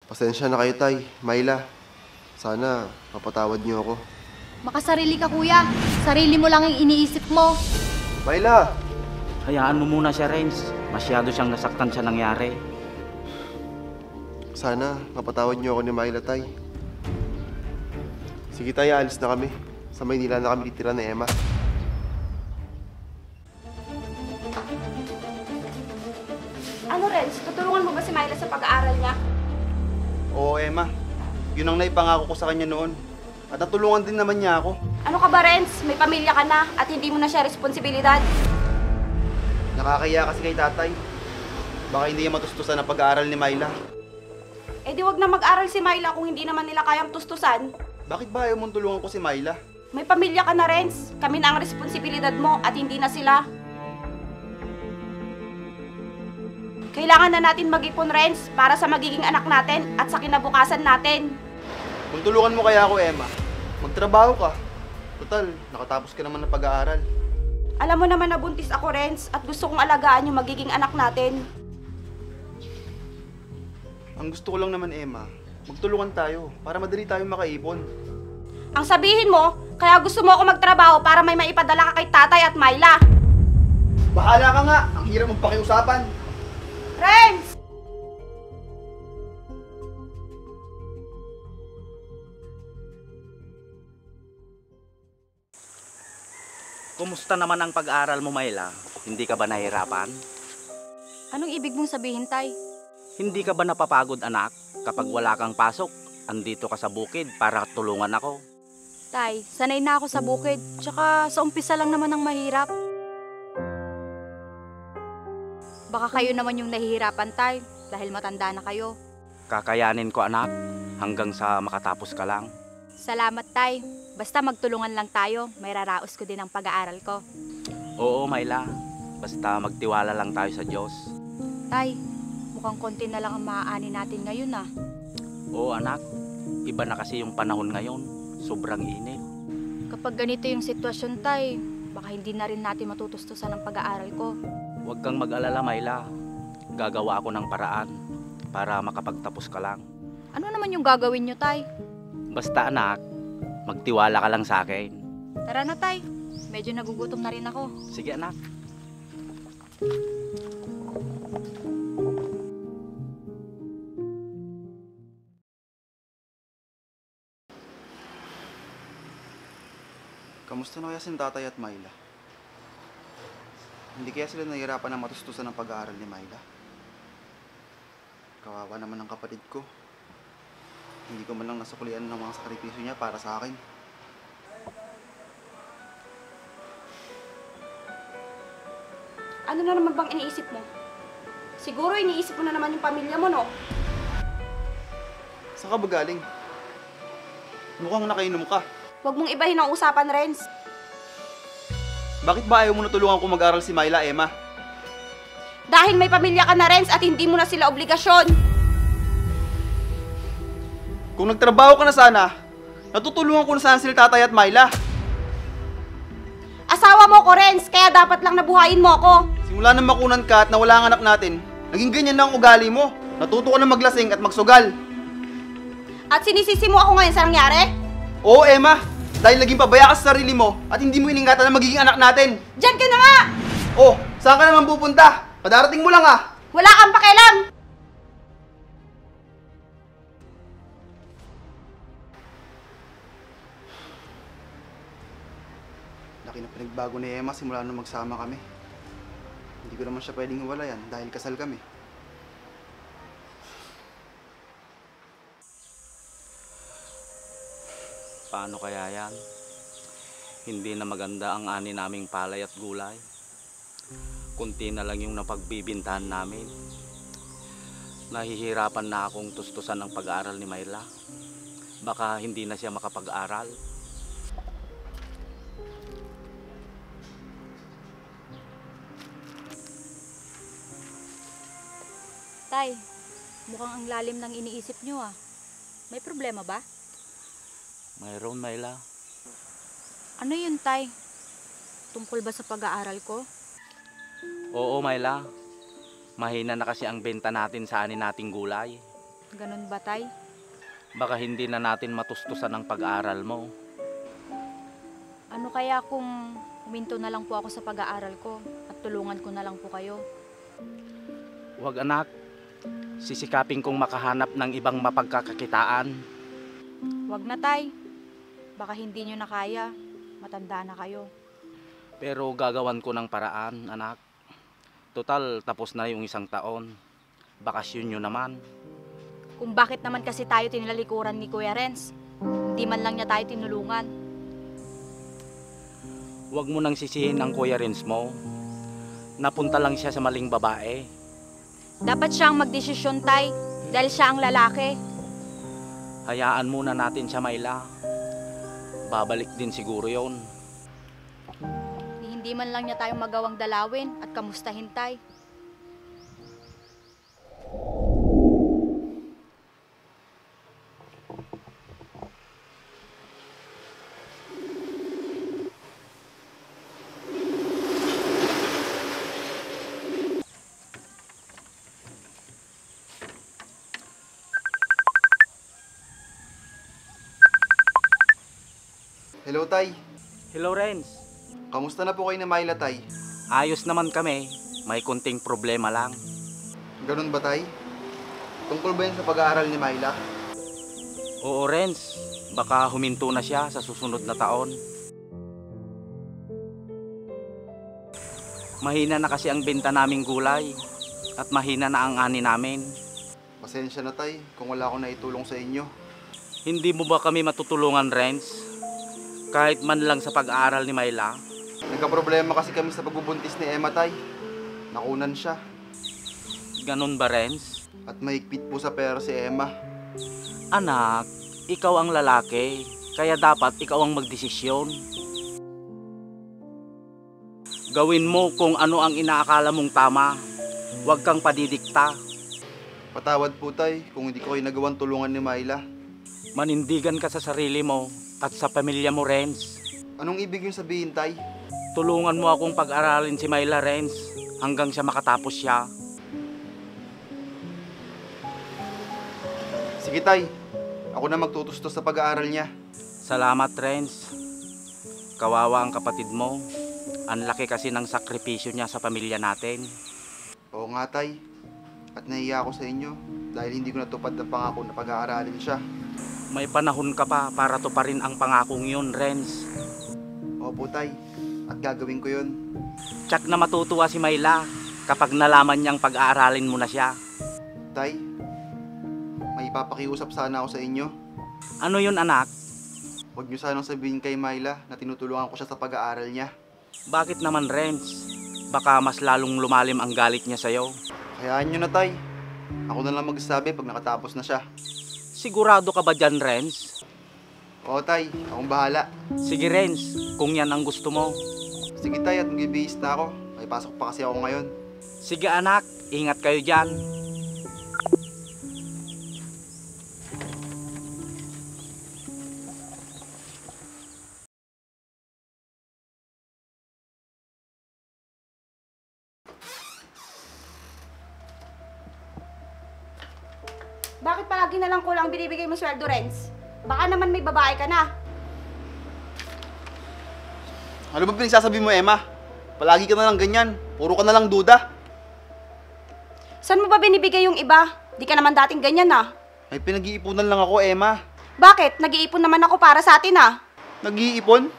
Pasensya na kayo, Tay. Myla, sana mapatawad niyo ako. Makasarili ka, kuya. Sarili mo lang ang iniisip mo. Myla! Hayaan mo muna siya, Renz. Masyado siyang nasaktan sa nangyari. Sana mapatawad niyo ako ni Myla, Tay. Sige, Tay, alis na kami. Sa Maynila na kami titira ni Emma. Ano, Renz? Tutulungan mo ba si Myla sa pag-aaral niya? Oo, Emma. Yun ang naipangako ko sa kanya noon. At natulungan din naman niya ako. Ano ka ba, Renz? May pamilya ka na at hindi mo na siya responsibilidad. Nakakaya kasi kay tatay. Baka hindi niya matustusan ang pag-aaral ni Myla. Eh di wag na mag-aral si Myla kung hindi naman nila kayang tustusan. Bakit ba ayaw mong tulungan ko si Myla? May pamilya ka na, Renz. Kami na ang responsibilidad mo at hindi na sila. Kailangan na natin mag-ipon, Renz, para sa magiging anak natin at sa kinabukasan natin. Kung tulungan mo kaya ako, Emma, magtrabaho ka. Total, nakatapos ka naman ng pag-aaral. Alam mo naman na buntis ako, Renz, at gusto kong alagaan yung magiging anak natin. Ang gusto ko lang naman, Emma, magtulungan tayo para madali tayo makaipon. Ang sabihin mo, kaya gusto mo ako magtrabaho para may maipadala ka kay tatay at Myla. Bahala ka nga! Ang hirap mong pakiusapan. Renz! Kumusta naman ang pag-aaral mo, Myla? Hindi ka ba nahihirapan? Anong ibig mong sabihin, Tay? Hindi ka ba napapagod, anak? Kapag wala kang pasok, andito ka sa bukid para tulungan ako. Tay, sanay na ako sa bukid. Tsaka sa umpisa lang naman ang mahirap. Baka kayo naman yung nahihirapan, Tay, dahil matanda na kayo. Kakayanin ko, anak, hanggang sa makatapos ka lang. Salamat, Tay. Basta magtulungan lang tayo, may raraos ko din ang pag-aaral ko. Oo, Myla. Basta magtiwala lang tayo sa Diyos. Tay, mukhang konti na lang ang maaani natin ngayon, ah. Oo, anak. Iba na kasi yung panahon ngayon. Sobrang init. Kapag ganito yung sitwasyon, Tay, baka hindi na rin natin matutustusan ang pag-aaral ko. Huwag kang mag-alala, Myla. Gagawa ako ng paraan para makapagtapos ka lang. Ano naman yung gagawin nyo, Tay? Basta, anak, magtiwala ka lang sa akin. Tara na, Tay. Medyo nagugutom na rin ako. Sige, anak. Kamusta na kaya si tatay at Myla? Hindi kaya sila nahihirapan ng matustusan ng pag-aaral ni Myla? Kawawa naman ang kapatid ko. Hindi ko man lang nasuklian ng mga sakripisyo niya para sa akin. Ano na naman bang iniisip mo? Siguro iniisip mo na naman yung pamilya mo, no? Saan ka ba galing? Mukhang nakainom ka. Huwag mong ibahin ang usapan, Renz. Bakit ba ayaw mo natulungan ko mag-aral si Myla, Emma? Dahil may pamilya ka na, Renz, at hindi mo na sila obligasyon. Kung nagtrabaho ka na sana, natutulungan ko na sana sila tatay at Myla. Asawa mo ko, Renz, kaya dapat lang nabuhayin mo ako. Simula nang makunan ka at nawala ang anak natin, naging ganyan na ang ugali mo. Natuto ka na maglasing at magsugal. At sinisisi mo ako ngayon sa nangyari? Oo, Emma. Dahil naging pabaya ka sa sarili mo at hindi mo iningatan na magiging anak natin. Diyan ka na nga! Oh, saan ka naman pupunta? Padarating mo lang ah. Wala kang pakialam! Laki na pinagbago ni Emma simula nung magsama kami. Hindi ko naman siya pwedeng iwalayan dahil kasal kami. Paano kaya yan? Hindi na maganda ang ani naming palay at gulay. Kunti na lang yung napagbibintahan namin. Nahihirapan na akong tustusan ng pag-aaral ni Myla. Baka hindi na siya makapag-aral. Tay, mukhang ang lalim ng iniisip nyo, ah. May problema ba? Mayroon, Myla. Ano yun, Tay? Tungkol ba sa pag-aaral ko? Oo, Myla. Mahina na kasi ang benta natin sa ani nating gulay. Ganun ba, Tay? Baka hindi na natin matustusan ang pag-aaral mo. Ano kaya kung huminto na lang po ako sa pag-aaral ko at tulungan ko na lang po kayo? Huwag anak, sisikapin kong makahanap ng ibang mapagkakakitaan. Huwag na, Tay. Baka hindi nyo na kaya. Matanda na kayo. Pero gagawan ko ng paraan, anak. Total, tapos na yung 1 taon. Bakasyon nyo naman. Kung bakit naman kasi tayo tinilalikuran ni Kuya Renz, hindi man lang niya tayo tinulungan. Huwag mo nang sisihin ang Kuya Renz mo. Napunta lang siya sa maling babae. Dapat siyang magdesisyon, Tay, dahil siya ang lalaki. Hayaan muna natin siya, Myla. Babalik din siguro yon. Hindi man lang niya tayong magawang dalawin at kamustahin, Tay. Hello, Tay. Hello, Renz. Kamusta na po kayo ni Myla, Tay? Ayos naman kami. May kunting problema lang. Ganun ba, Tay? Tungkol ba yan sa pag-aaral ni Myla? Oo, Renz. Baka huminto na siya sa susunod na taon. Mahina na kasi ang benta naming gulay. At mahina na ang ani namin. Pasensya na, Tay, kung wala akong naitulong sa inyo. Hindi mo ba kami matutulungan, Renz? Kahit man lang sa pag-aaral ni Myla. Nagka-problema kasi kami sa pagbubuntis ni Emma, Tay. Nakunan siya. Ganun ba, Renz? At mahigpit po sa pera si Emma. Anak, ikaw ang lalaki. Kaya dapat ikaw ang magdesisyon. Gawin mo kung ano ang inaakala mong tama. Huwag kang padidikta. Patawad po, Tay, kung hindi ko kayo nagawang tulungan ni Myla. Manindigan ka sa sarili mo at sa pamilya mo, Renz. Anong ibig yung sabihin, Tay? Tulungan mo akong pag-aralin si Myla, Renz, hanggang siya makatapos siya. Sige, Tay. Ako na magtutustos sa pag-aaral niya. Salamat, Renz. Kawawa ang kapatid mo. Ang laki kasi ng sakripisyo niya sa pamilya natin. Oo nga, Tay. At nahiya ako sa inyo dahil hindi ko natupad ang pangako na pag-aaralin siya. May panahon ka pa para tuparin ang pangakong yun, Renz. Opo, Tay. At gagawin ko yun. Tsak na matutuwa si Myla kapag nalaman niyang pag-aaralin mo na siya. Tay, may ipapakiusap sana ako sa inyo. Ano yun, anak? Huwag niyo sanang sabihin kay Myla na tinutulungan ko siya sa pag-aaral niya. Bakit naman, Renz? Baka mas lalong lumalim ang galit niya sa'yo. Hayaan niyo na, Tay. Ako na lang magsasabi pag nakatapos na siya. Sigurado ka ba dyan, Renz? Oo, Tay. Akong bahala. Sige, Renz, kung yan ang gusto mo. Sige, Tay, at magbibihis na ako. May pasok pa kasi ako ngayon. Sige, anak, ingat kayo dyan. Bakit palagi na lang kulang binibigay mo sweldo, Renz? Baka naman may babae ka na. Ano ba pinagsasabi mo, Emma? Palagi ka na lang ganyan. Puro ka na lang duda. Saan mo ba binibigay yung iba? Di ka naman dating ganyan, ah. May pinag-iipunan lang ako, Emma. Bakit? Nag-iipon naman ako para sa atin, ah. Nag-iipon?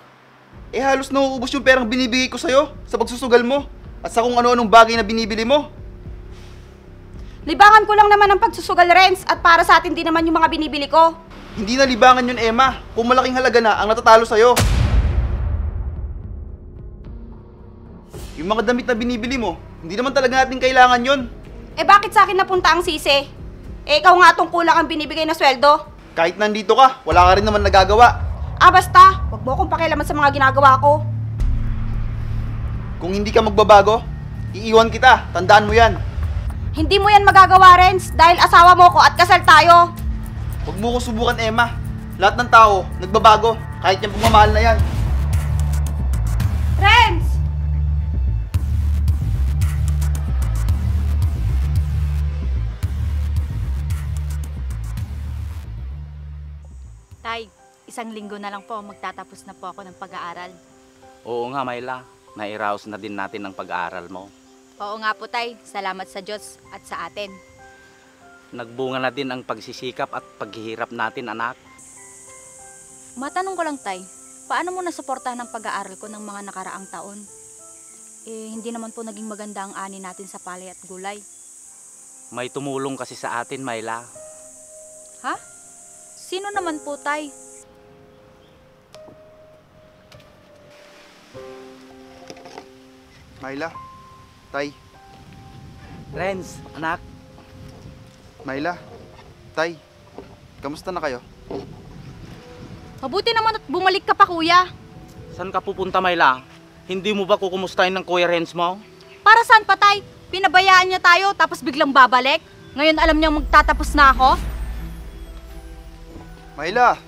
Eh halos nauubos yung perang binibigay ko sa'yo sa pagsusugal mo at sa kung ano-anong bagay na binibili mo. Libangan ko lang naman ang pagsusugal, Renz, at para sa atin din naman yung mga binibili ko. Hindi na libangan yun, Emma. Kung malaking halaga na ang natatalo sa'yo. Yung mga damit na binibili mo, hindi naman talaga natin kailangan yun. Eh bakit sa akin napunta ang sisi? Eh ikaw nga tong kulang ang binibigay na sweldo. Kahit nandito ka, wala ka rin naman nagagawa. Ah basta, wag mo akong pakialaman sa mga ginagawa ko. Kung hindi ka magbabago, iiwan kita. Tandaan mo yan. Hindi mo yan magagawa, Renz, dahil asawa mo ko at kasal tayo. Huwag mo ko subukan, Emma. Lahat ng tao, nagbabago. Kahit yung pagmamahal na yan. Renz! Tay, 1 linggo na lang po, magtatapos na po ako ng pag-aaral. Oo nga, Myla. Nairaos na din natin ang pag-aaral mo. Oo nga po, Tay. Salamat sa Diyos at sa atin. Nagbunga na din ang pagsisikap at paghihirap natin, anak. Matanong ko lang, Tay, paano mo nasuportahan ang pag-aaral ko ng mga nakaraang taon? Hindi naman po naging maganda ang ani natin sa palay at gulay. May tumulong kasi sa atin, Myla. Ha? Sino naman po, Tay? Myla, Tay, Renz, anak. Myla, Tay, kamusta na kayo? Mabuti naman at bumalik ka pa, kuya. Saan ka pupunta, Myla? Hindi mo ba kukumustahin ng Kuya Renz mo? Para saan pa, Tay? Pinabayaan niya tayo tapos biglang babalik? Ngayon alam niyang magtatapos na ako? Myla!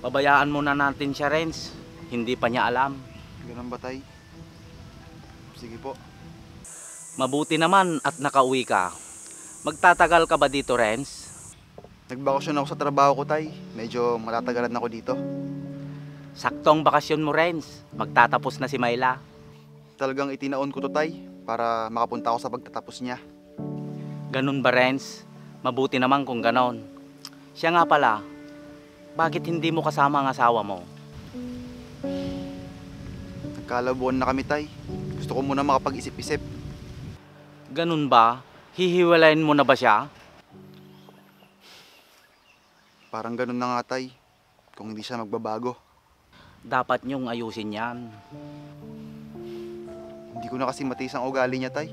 Pabayaan muna natin siya, Renz. Hindi pa niya alam. Ganun ba, Tay? Sige po. Mabuti naman at nakauwi ka. Magtatagal ka ba dito, Renz? Nagbakasyon ako sa trabaho ko, Tay. Medyo matatagalan ako dito. Saktong bakasyon mo, Renz. Magtatapos na si Myla. Talagang itinaon ko to, Tay, para makapunta ako sa pagtatapos niya. Ganun ba, Renz? Mabuti naman kung ganon. Siya nga pala, bakit hindi mo kasama ang asawa mo? Nagkalabuan na kami, Tay. Gusto ko muna makapag-isip-isip. Ganun ba? Hihiwalayin mo na ba siya? Parang ganun na nga, Tay. Kung hindi siya magbabago. Dapat niyong ayusin yan. Hindi ko na kasi matiis ang ugali niya, Tay.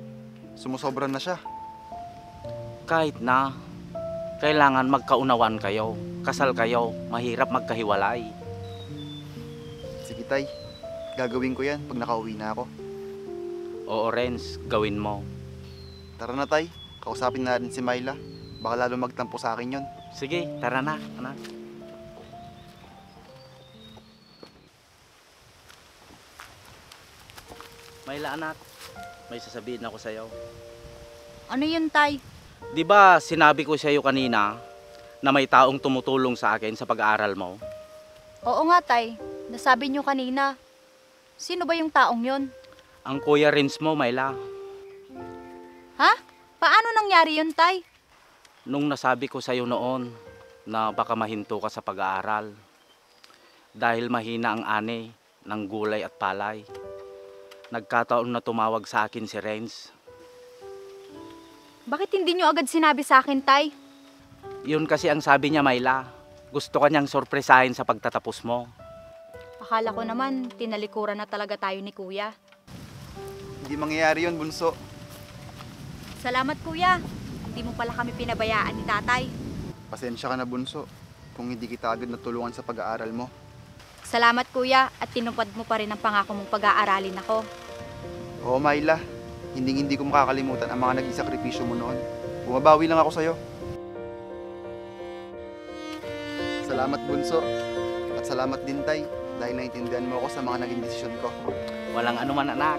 Sumusobra na siya. Kahit na, kailangan magkaunawan kayo. Kasal kayo, mahirap magkahiwalay. Sige, Tay. Gagawin ko yan pag nakauwi na ako. Oo, Renz, gawin mo. Tara na, Tay. Kausapin na rin si Myla. Baka lalo magtampo sa akin yon. Sige, tara na, anak. Myla, anak, may sasabihin ako sa'yo. Ano yun, Tay? Di ba sinabi ko sa'yo kanina na may taong tumutulong sa akin sa pag-aaral mo? Oo nga, Tay. Nasabi niyo kanina. Sino ba yung taong yun? Ang Kuya Renz mo, Myla. Ha? Paano nangyari yun, Tay? Nung nasabi ko sa'yo noon na baka mahinto ka sa pag-aaral dahil mahina ang ani ng gulay at palay, nagkataon na tumawag sa akin si Renz. Bakit hindi niyo agad sinabi sa akin, Tay? Yun kasi ang sabi niya, Myla. Gusto ka niyang sorpresahin sa pagtatapos mo. Akala ko naman, tinalikuran na talaga tayo ni Kuya. Hindi mangyayari yon, bunso. Salamat, Kuya. Hindi mo pala kami pinabayaan ni Tatay. Pasensya ka na, bunso. Kung hindi kita agad natulungan sa pag-aaral mo. Salamat, Kuya, at tinupad mo pa rin ang pangako mong pag-aaralin ako. Oo, Myla. Hindi ko makakalimutan ang mga naging sakripisyo mo noon. Bumabawi lang ako sa'yo. Salamat, bunso. At salamat din, Tay, dahil naintindihan mo ako sa mga naging desisyon ko. Walang anuman, anak.